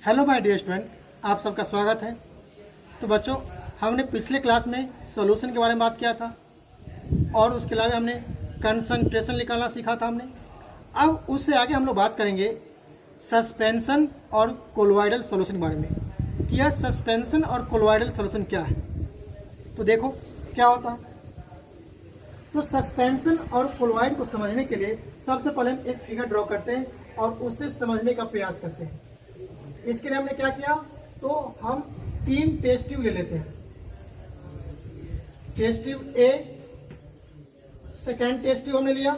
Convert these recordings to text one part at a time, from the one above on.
Hello my dear student, आप सबका स्वागत है। तो बच्चों, हमने पिछले क्लास में सॉल्यूशन के बारे में बात किया था और उसके अलावा हमने कंसंट्रेशन निकालना सीखा था हमने। अब उससे आगे हम लोग बात करेंगे सस्पेंशन और कोलोइडल सॉल्यूशन के बारे में कि यह सस्पेंशन और कोलोइडल सॉल्यूशन क्या है। तो देखो क्या होता है। तो सस्पेंशन और कोलोइड को समझने के लिए सबसे पहले हम एक फिगर ड्रॉ करते हैं और उससे समझने का प्रयास करते हैं। इसके लिए हमने क्या किया, तो हम 3 टेस्ट ट्यूब ले लेते हैं। Test tube A, second test tube हमने लिया,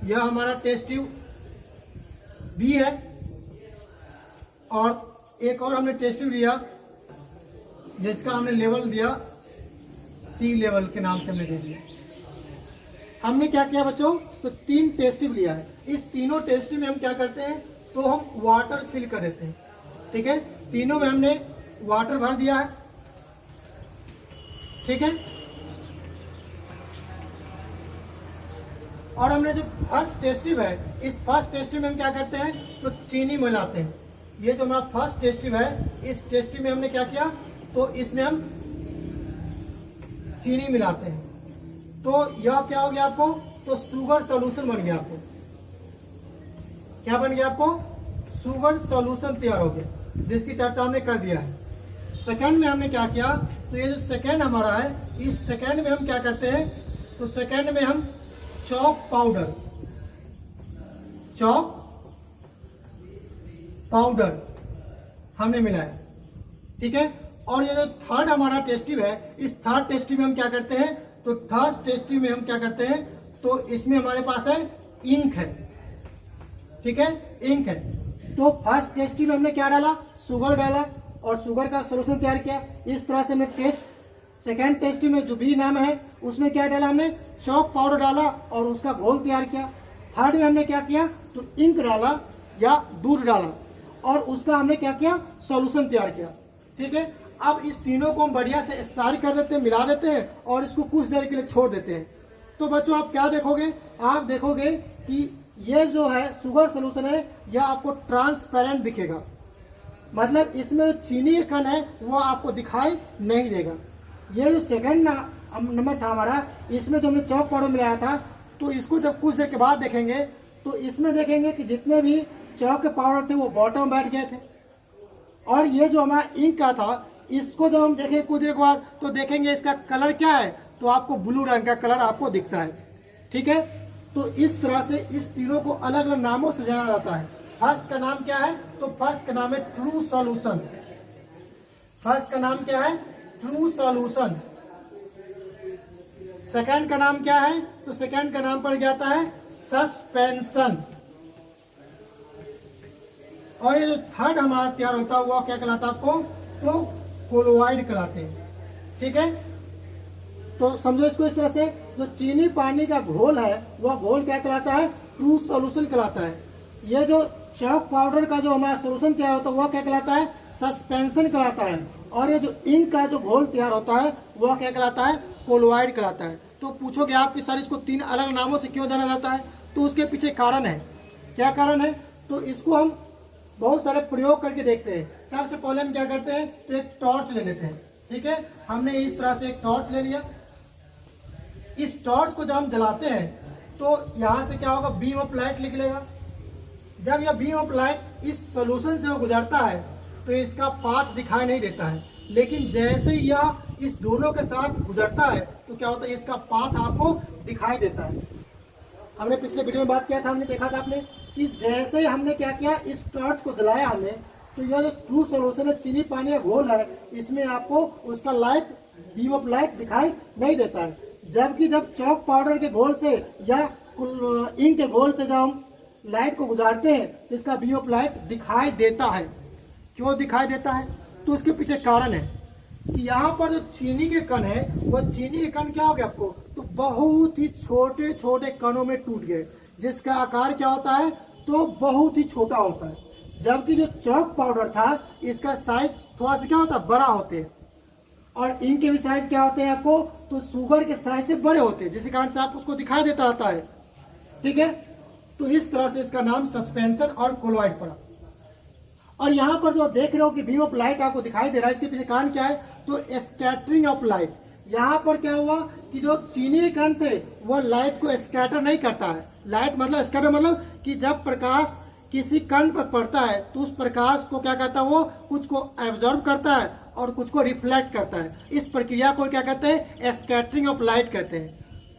यह हमारा टेस्ट ट्यूब बी है, और एक और हमने टेस्ट ट्यूब लिया जिसका हमने लेवल दिया सी लेवल के नाम से हमने दे दिया। हमने क्या किया बच्चों, तो 3 टेस्ट ट्यूब लिया है। इस तीनों टेस्ट ट्यूब में हम क्या करते हैं, तो हम वाटर फिल कर देते हैं। ठीक है, तीनों में हमने वाटर भर दिया है। ठीक है, और हमने जो फर्स्ट टेस्ट ट्यूब है, इस फर्स्ट टेस्ट ट्यूब में हम क्या करते हैं, तो चीनी मिलाते हैं। ये जो हमारा फर्स्ट टेस्ट ट्यूब है, इस टेस्ट ट्यूब में हमने क्या किया, तो इसमें हम चीनी मिलाते हैं। तो यह क्या हो गया आपको, तो शुगर सॉल्यूशन बन गया। आपको क्या बन गया, आपको शुगर सॉल्यूशन तैयार हो गया, जिसकी चर्चा हमने कर दिया है। सेकंड में हमने क्या किया, तो ये जो सेकंड हमारा है, इस सेकंड में हम क्या करते हैं, तो सेकंड में हम चॉक पाउडर हमने मिलाया। ठीक है, और ये जो थर्ड हमारा टेस्ट ट्यूब है, इस थर्ड टेस्ट ट्यूब में हम क्या करते हैं, तो थर्ड टेस्ट ट्यूब में हम क्या करते हैं, तो इसमें हमारे पास है इंक है। ठीक है, इंक है। तो फर्स्ट टेस्ट ट्यूब में हमने क्या डाला, शुगर डाला और शुगर का सॉल्यूशन तैयार किया। इस तरह से हमने सेकेंड टेस्ट ट्यूब में जो बी नाम है, उसमें क्या डाला, हमने चॉक पाउडर डाला और उसका घोल तैयार किया। थर्ड में हमने क्या किया, तो इंक डाला या दूध डाला और उसका हमने क्या किया, सॉल्यूशन तैयार किया। ठीक है, अब इस तीनों को हम बढ़िया से स्टार कर देते हैं, मिला देते हैं और इसको कुछ देर के लिए छोड़ देते हैं। तो बच्चों आप क्या देखोगे, आप देखोगे कि ये जो है शुगर सॉल्यूशन है, यह आपको ट्रांसपेरेंट दिखेगा। मतलब इसमें जो चीनी का कण है वो आपको दिखाई नहीं देगा। ये जो सेकंड नंबर था हमारा, इसमें जो हमने चॉक पाउडर मिलाया था, तो इसको जब कुछ देर के बाद देखेंगे तो इसमें देखेंगे कि जितने भी चॉक के पाउडर थे वो बॉटम बैठ गए थे। और ये जो हमारा इंक का था, इसको जब हम देखें कुछ देर के बाद, तो देखेंगे इसका कलर क्या है, तो आपको ब्लू रंग का कलर आपको दिखता है। ठीक है, तो इस तरह से इस तीनों को अलग अलग नामों से जाना जाता है। फर्स्ट का नाम क्या है, तो फर्स्ट का नाम है ट्रू सॉल्यूशन। फर्स्ट का नाम क्या है, ट्रू सॉल्यूशन। सेकंड का नाम क्या है, तो सेकंड का नाम पड़ जाता है सस्पेंशन। और ये जो थर्ड हमारा तैयार होता है वो क्या कहलाता है आपको, तो कोलोइड कहलाते हैं। ठीक है, तो समझो इसको इस तरह से, जो चीनी पानी का घोल है वह घोल क्या कहलाता है, ट्रू सॉल्यूशन कहलाता है। ये जो चॉक पाउडर का जो हमारा सॉल्यूशन तैयार होता है वह क्या कहलाता है, सस्पेंशन कहलाता है। और ये जो इंक का जो घोल तैयार होता है वह क्या कहलाता है, कोलोइड कहलाता है। तो पूछोगे आप कि सर इसको 3 अलग नामों से क्यों जाना जाता है, तो उसके पीछे कारण है। क्या कारण है, तो इसको हम बहुत सारे प्रयोग करके देखते हैं। सबसे पहले हम क्या करते हैं, तो एक टॉर्च ले लेते हैं। ठीक है, हमने इस तरह से एक टॉर्च ले लिया। इस टॉर्च को जब हम जलाते हैं तो यहाँ से क्या होगा, बीम ऑफ लाइट निकलेगा। जब यह बीम ऑफ लाइट इस सॉल्यूशन से गुजरता है तो इसका पाथ दिखाई नहीं देता है, लेकिन जैसे ही यह इस दोनों के साथ गुजरता है तो क्या होता है, इसका पाथ आपको दिखाई देता है। हमने पिछले वीडियो में बात किया था, हमने देखा था आपने कि जैसे ही हमने क्या किया, इस टॉर्च को जलाया हमने, तो यह जो ट्रू सॉल्यूशन है, चीनी पानी का घोल है, इसमें आपको उसका लाइट, बीम ऑफ लाइट दिखाई नहीं देता है। जबकि जब चॉक पाउडर के घोल से या इंक के घोल से जब हम लाइट को गुजारते हैं तो इसका बीम ऑफ लाइट दिखाई देता है। क्यों दिखाई देता है, तो उसके पीछे कारण है कि यहाँ पर जो चीनी के कण है, वह चीनी के कण क्या हो गया आपको, तो बहुत ही छोटे छोटे कणों में टूट गए, जिसका आकार क्या होता है, तो बहुत ही छोटा होता है। जबकि जो चॉक पाउडर था, इसका साइज थोड़ा सा क्या होता है, बड़ा होते हैं। और इंक के भी साइज क्या होते हैं आपको, तो शुगर के साइज से बड़े होते हैं, जिसके कारण से आप उसको दिखाई देता रहता है। ठीक है, तो इस तरह से इसका नाम सस्पेंशन और कोलॉइड पड़ा। और यहाँ पर जो देख रहे हो कि बीम ऑफ लाइट आपको दिखाई दे रहा है, इसके पीछे कारण क्या है, तो स्कैटरिंग ऑफ लाइट। यहाँ पर क्या हुआ कि जो चीनी कण थे वो लाइट को स्कैटर नहीं करता है। लाइट मतलब स्कैटर मतलब कि जब प्रकाश किसी कण पर पड़ता है तो उस प्रकाश को क्या करता है, वो कुछ को एब्जॉर्ब करता है और कुछ को रिफ्लेक्ट करता है। इस प्रक्रिया को क्या कहते हैं, स्कैटरिंग ऑफ लाइट कहते हैं।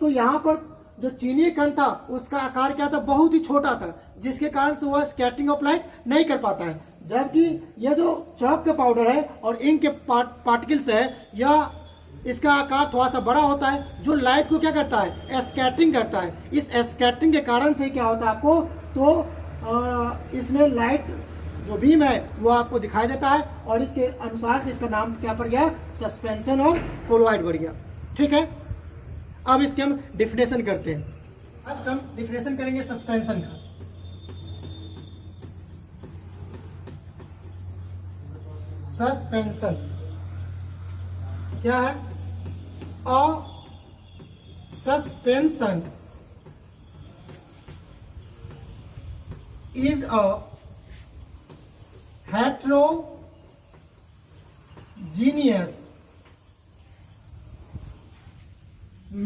तो यहाँ पर जो चीनी कण था उसका आकार क्या था, बहुत ही छोटा था, जिसके कारण से वह स्कैटरिंग ऑफ लाइट नहीं कर पाता है। जबकि यह जो चॉक का पाउडर है और इंक के पार्टिकल्स है, यह इसका आकार थोड़ा सा बड़ा होता है, जो लाइट को क्या करता है, स्कैटरिंग करता है। इस स्कैटरिंग के कारण से क्या होता है आपको, तो इसमें लाइट जो बीम है वो आपको दिखाई देता है, और इसके अनुसार से इसका नाम क्या पड़ गया, सस्पेंशन और कोलॉइड पड़ गया। ठीक है, अब इसके हम डिफिनेशन करते हैं। फर्स्ट हम डिफिनेशन करेंगे सस्पेंशन का। सस्पेंशन क्या है, अ suspension is a heterogeneous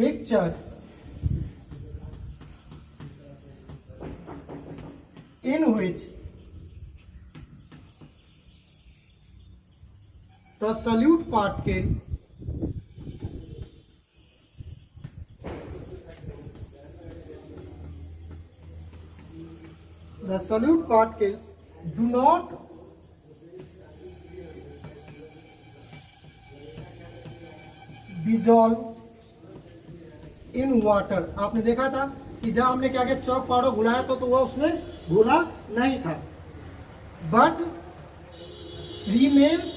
mixture in which the solute particle do not dissolve in water। आपने देखा था कि जब हमने क्या किया, चॉक पाउडर घुलाया तो वह उसमें घुला नहीं था, बट remains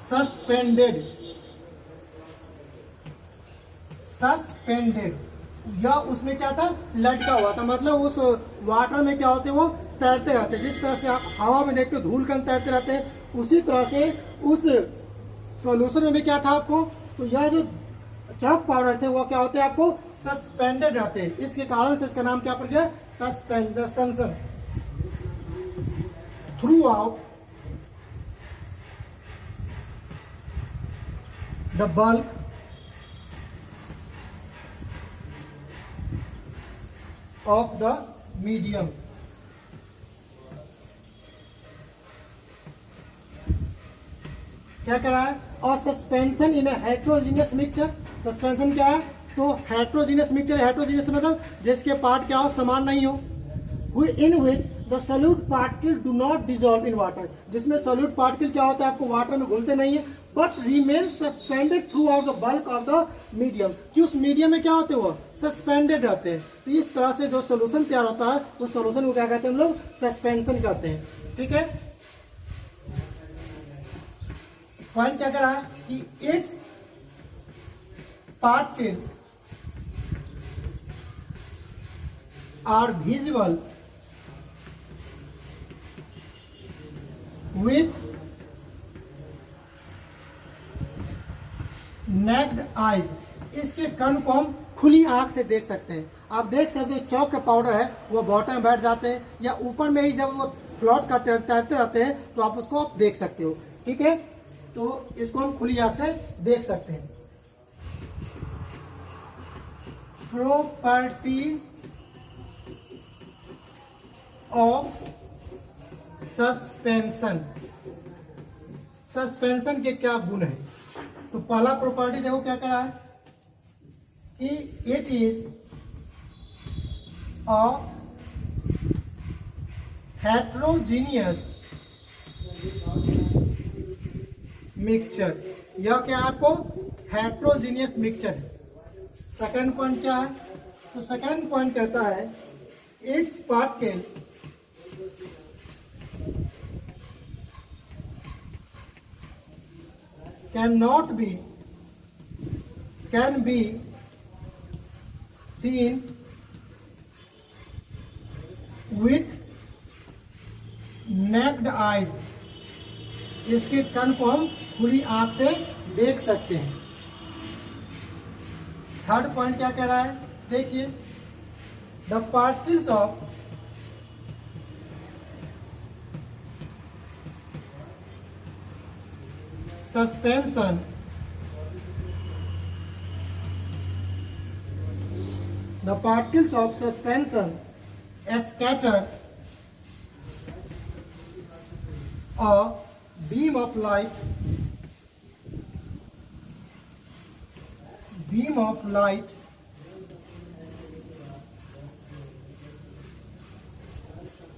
suspended या उसमें क्या था, लटका हुआ था। मतलब उस वाटर में क्या होते हैं, वो तैरते रहते हैं। जिस तरह से आप हवा में देखते हो धूल कण तैरते रहते हैं, उसी तरह से उस सॉल्यूशन में भी क्या था आपको, तो यह जो चॉक पाउडर थे वो क्या होते हैं, आपको सस्पेंडेड रहते हैं। इसके कारण से इसका नाम क्या पड़ गया, suspension. Through out the bulk of the medium। क्या कह रहा है, और सस्पेंशन इन हेट्रोजीनियस मिक्सचर। सस्पेंशन क्या है, तो हेट्रोजीनियस मिक्सचर, हेट्रोजीनियस मतलब जिसके पार्ट क्या हो, समान नहीं हो, in which the solute particle do not dissolve in water, जिसमें सॉल्यूट पार्टिकल क्या होता है, आपको वाटर में घुलते नहीं है, but remain suspended throughout the bulk of the medium, कि उस मीडियम में क्या होते हैं, वो सस्पेंडेड रहते हैं। तो इस तरह से जो सोल्यूशन तैयार होता है उस सोल्यूशन को क्या कहते हैं हम लोग, सस्पेंशन कहते हैं। ठीक है, पॉइंट क्या कह रहा है कि it's particle are visible with naked eyes, इसके कण को हम खुली आंख से देख सकते हैं। आप देख सकते हो चॉक का पाउडर है वो बॉटम में बैठ जाते हैं, या ऊपर में ही जब वो फ्लोट का तैरते रहते हैं तो आप उसको आप देख सकते हो। ठीक है, तो इसको हम खुली आंख से देख सकते हैं। प्रॉपर्टीज ऑफ सस्पेंशन, सस्पेंशन के क्या गुण है, तो पहला प्रॉपर्टी देखो क्या करा है कि it is a heterogeneous mixture, यह क्या है आपको, हेट्रोजीनियस मिक्सचर है। सेकंड पॉइंट क्या है, तो सेकंड पॉइंट कहता है it's particle can be seen with naked eyes, इसके कण को हम खुली आंख से देख सकते हैं। थर्ड पॉइंट क्या कह रहा है, देखिए The particles of suspension scatter a beam of light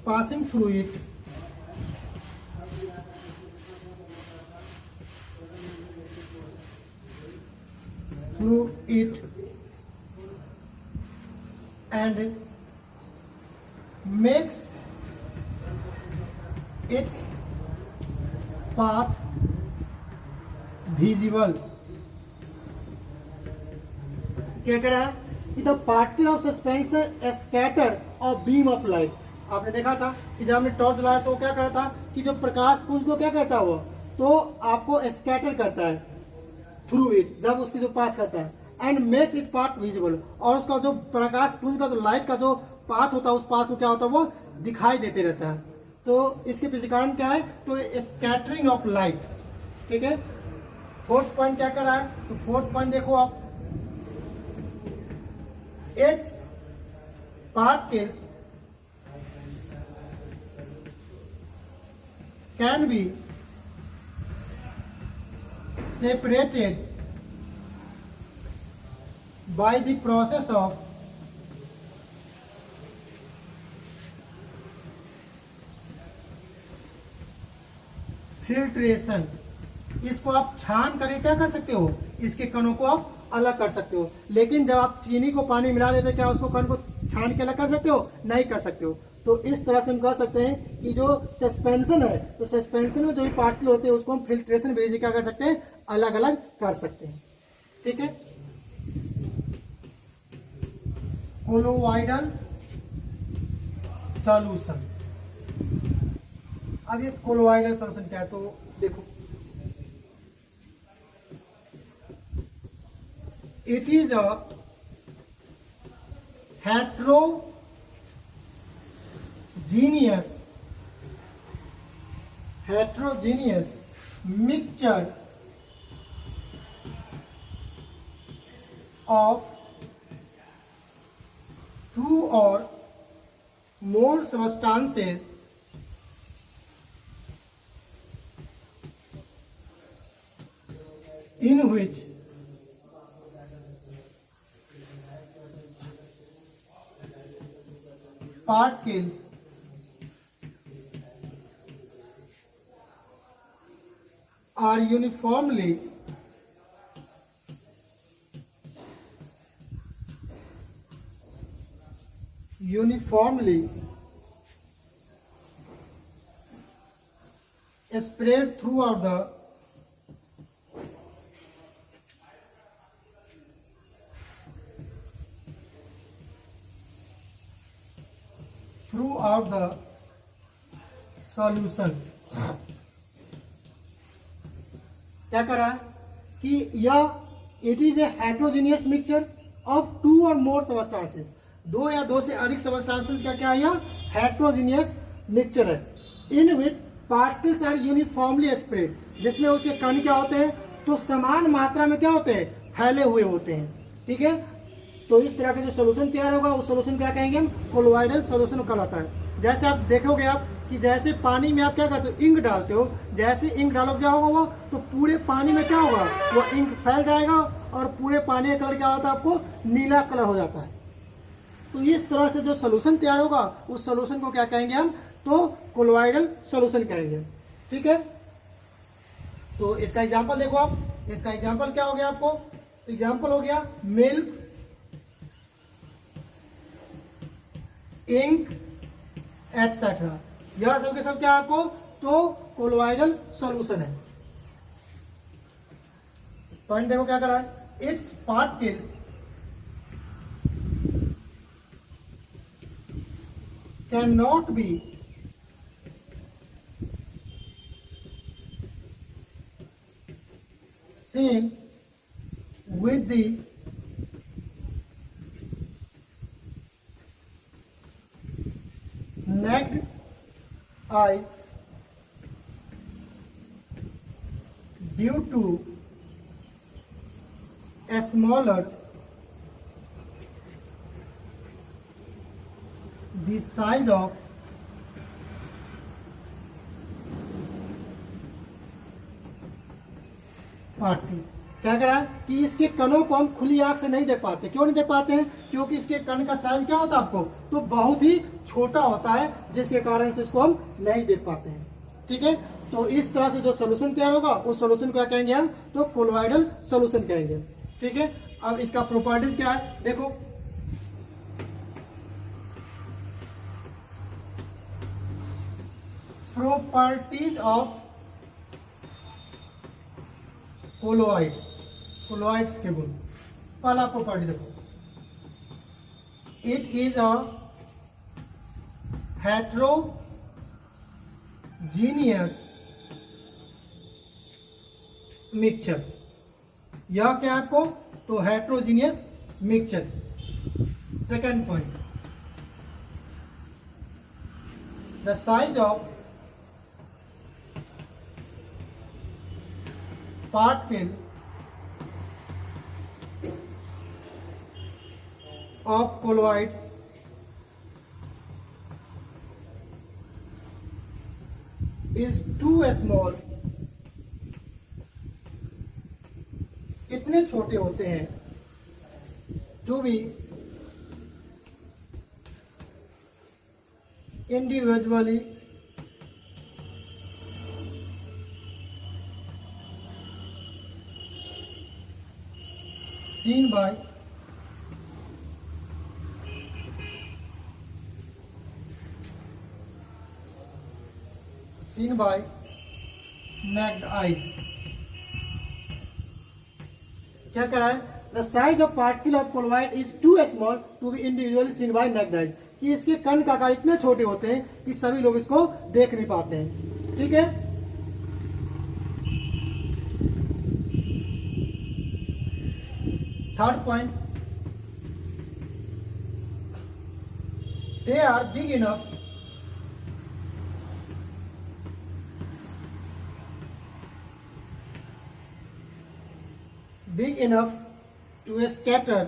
passing through it and makes its path visible. क्या कह रहा है कि the particle of suspension scatter of beam of light. आपने देखा था कि जब हमने टॉर्च लाया तो क्या कर रहा था कि जो प्रकाश पुंज को क्या करता है वो तो आपको स्कैटर करता है थ्रू इट, जब उसकी जो पास करता है, and make it part visible, और उसका जो प्रकाश पुंज का जो लाइट का जो पाथ होता है उस पाथ को क्या होता है वो दिखाई देते रहता है। तो इसके पीछे कारण क्या है, तो स्कैटरिंग ऑफ लाइट। ठीक है, फोर्थ पॉइंट क्या कर रहा है, तो फोर्थ पॉइंट देखो आप, it's particles can be separated by the process of filtration। इसको आप छान करके क्या कर सकते हो, इसके कणों को आप अलग कर सकते हो। लेकिन जब आप चीनी को पानी मिला देते क्या उसको कण को छान के अलग कर सकते हो, नहीं कर सकते हो। तो इस तरह से हम कह सकते हैं कि जो सस्पेंशन है, तो सस्पेंशन में जो भी पार्टिकल होते हैं उसको हम फिल्ट्रेशन भेज क्या कर सकते हैं, अलग अलग कर सकते हैं। ठीक है, कोलोवाइडल सॉल्यूशन। अब ये कोलोवाइडल सॉल्यूशन क्या है, तो देखो it is a heterogeneous mixture of two or more substances in which particles are uniformly spread throughout the solution। क्या कर रहा है कि यह it is a heterogeneous mixture of two or more substances, दो या दो से अधिक सबस्टांसेस का क्या है, यह हेट्रोजीनियस मिक्सचर है। इन विच पार्टिकल्स आर यूनिफॉर्मली स्प्रेड, जिसमें उसके कण क्या होते हैं, तो समान मात्रा में क्या होते हैं, फैले हुए होते हैं। ठीक है, तो इस तरह का जो सोल्यूशन तैयार होगा उस सोल्यूशन क्या कहेंगे हम, कोलोवाइडल सोल्यूशन कहलाता है। जैसे आप देखोगे आप कि जैसे पानी में आप क्या करते हो, इंक डालते हो, जैसे इंक डालोगे क्या होगा वो, तो पूरे पानी में क्या होगा, वो इंक फैल जाएगा और पूरे पानी का कलर क्या होता है, आपको नीला कलर हो जाता है। तो इस तरह से जो सोल्यूशन तैयार होगा उस सोल्यूशन को क्या कहेंगे हम, तो कोलोवाइडल सोल्यूशन कहेंगे। ठीक है, तो इसका एग्जाम्पल देखो आप, इसका एग्जाम्पल क्या हो गया आपको, एग्जाम्पल हो गया मिल्क, इंक एटसेट्रा, यह सब के सब क्या आपको, तो कोलोवाइडल सॉल्यूशन है। पॉइंट देखो क्या कर रहा है, it's particles can not be seen with the necked eyes due to a smaller the size of party. क्या कह रहा है कि इसके कणों को हम खुली आंख से नहीं देख पाते। क्यों नहीं देख पाते हैं? क्योंकि इसके कण का साइज क्या होता है आपको, तो बहुत ही छोटा होता है, जिसके कारण से इसको हम नहीं देख पाते हैं। ठीक है, तो इस तरह से जो सोल्यूशन तैयार होगा उस सोल्यूशन को क्या कहेंगे हम, तो कोलोइडल सोल्यूशन कहेंगे। ठीक है, अब इसका प्रॉपर्टीज क्या है देखो, प्रॉपर्टीज ऑफ कोलोइड्स के गुण। पहला प्रॉपर्टी देखो, it is a heterogeneous mixture. यह क्या है आपको, तो heterogeneous mixture. Second point, the size of particle of colloids is too small। इतने छोटे होते हैं to be individually seen by naked eye। क्या कह रहा है, the size of particle of colloid is too small to be individually seen by naked eye. कि इसके कण का आकार इतने छोटे होते हैं कि सभी लोग इसको देख नहीं पाते हैं। ठीक है, third point, they are big enough to scatter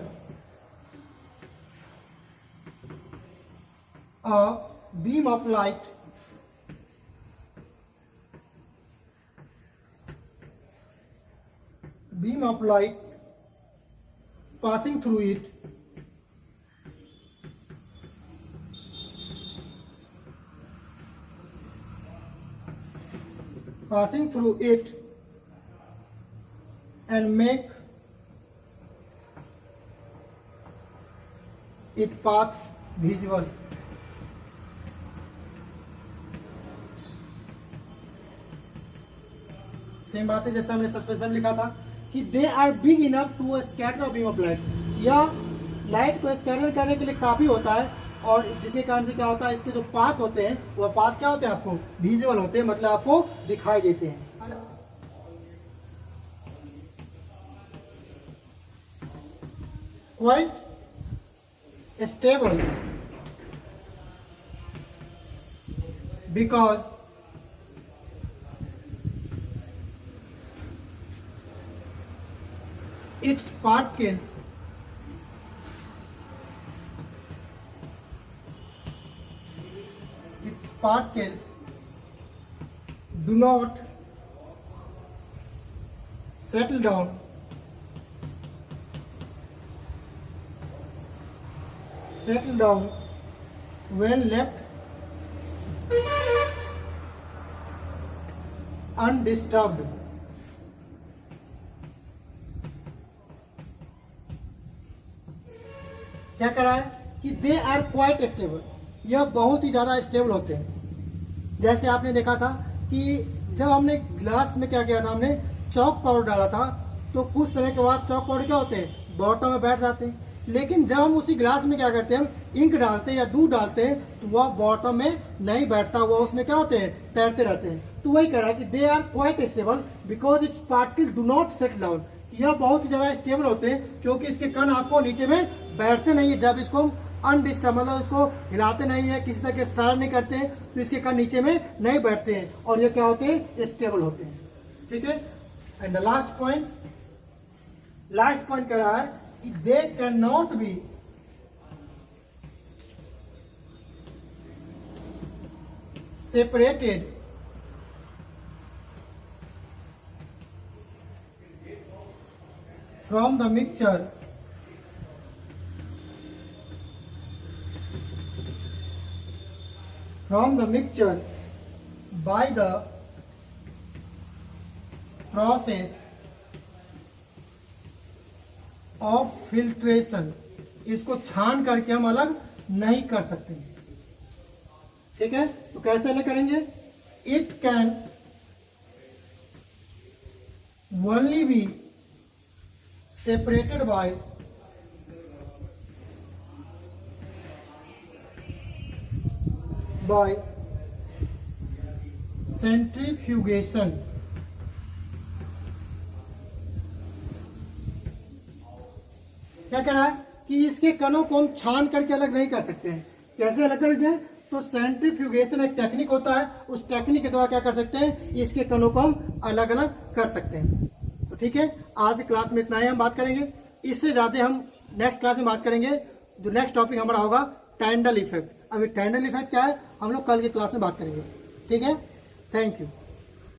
a beam of light passing through it and make its path visible। Same बात है जैसा हमने सस्पेंशन लिखा था कि they are big enough to scatter beam of light. यह light को scatter करने के लिए काफी होता है, और जिसके कारण से क्या होता है, इसके जो पाथ होते हैं वह पाथ क्या होते हैं आपको विजुअल होते हैं, मतलब आपको दिखाई देते हैं। Quite stable because its particles do not settle down when left undisturbed। क्या कह रहा है कि दे आर क्वाइट स्टेबल, यह बहुत ही ज़्यादा स्टेबल होते हैं। जैसे आपने देखा था कि जब हमने ग्लास में क्या किया था, हमने चॉक पाउडर डाला था, तो कुछ समय के बाद चॉक पाउडर क्या होते हैं, बॉटम में बैठ जाते हैं। लेकिन जब हम उसी ग्लास में क्या करते हैं, हम इंक डालते हैं या दूध डालते हैं, तो वह बॉटम में नहीं बैठता, वह उसमें क्या होते हैं, तैरते रहते हैं। तो वही कह रहा है कि they are quite stable because its particle do not set down. यह बहुत ही ज़्यादा स्टेबल होते हैं क्योंकि इसके कण आपको नीचे में बैठते नहीं है। जब इसको हम अनडिस्टर्ब, मतलब उसको हिलाते नहीं है, किसी तरह के स्टार नहीं करते हैं, तो इसके कण नीचे में नहीं बैठते हैं और ये क्या होते हैं, स्टेबल होते हैं। ठीक है। एंड द लास्ट पॉइंट कह रहा है कि they can not be separated from the mixture by the process of filtration। इसको छान करके हम अलग नहीं कर सकते। ठीक है, तो कैसे अलग करेंगे? It can only be separated by centrifugation। क्या कह रहा है कि इसके कणों को हम छान करके अलग नहीं कर सकते हैं। कैसे अलग करेंगे? तो सेंट्रीफ्यूगेशन एक टेक्निक होता है, उस टेक्निक के द्वारा क्या कर सकते हैं, इसके कणों को हम अलग अलग कर सकते हैं। तो ठीक है, आज की क्लास में इतना ही हम बात करेंगे। इससे ज़्यादा हम नेक्स्ट क्लास में बात करेंगे। जो नेक्स्ट टॉपिक हमारा होगा टाइंडल इफेक्ट। अभी टाइंडल इफेक्ट क्या है हम लोग कल की क्लास में बात करेंगे। ठीक है, थैंक यू।